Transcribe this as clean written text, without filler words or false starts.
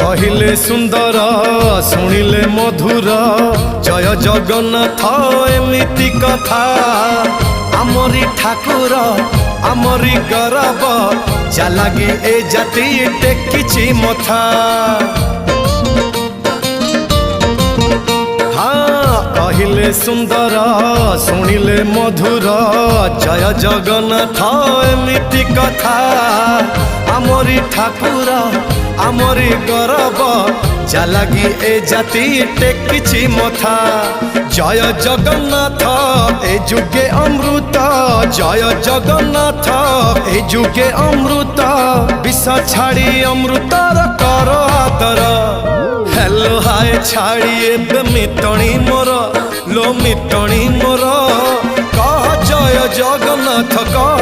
कहिले सुंदर शुणिले मधुर जय जगन्नाथ एमिति कथा आमरी ठाकुर आमरी गौरव जालागी ए जाति टेकिछि मथा। हाँ कहिले सुंदर शुणिले मधुर जय जगन्नाथ एमिति कथा आमरी ठाकुर आमरी गौरव जालागी ए जाति टेकिछि मथा। जय जगन्नाथ ए जुगे अमृत जय जगन्नाथ ए जुगे अमृत विष छाड़ी अमृतर कर आदर। हेलो हाय छाड़ी एबे मिटणी मोर लो मिटणी मोर कह जय जगन्नाथ कह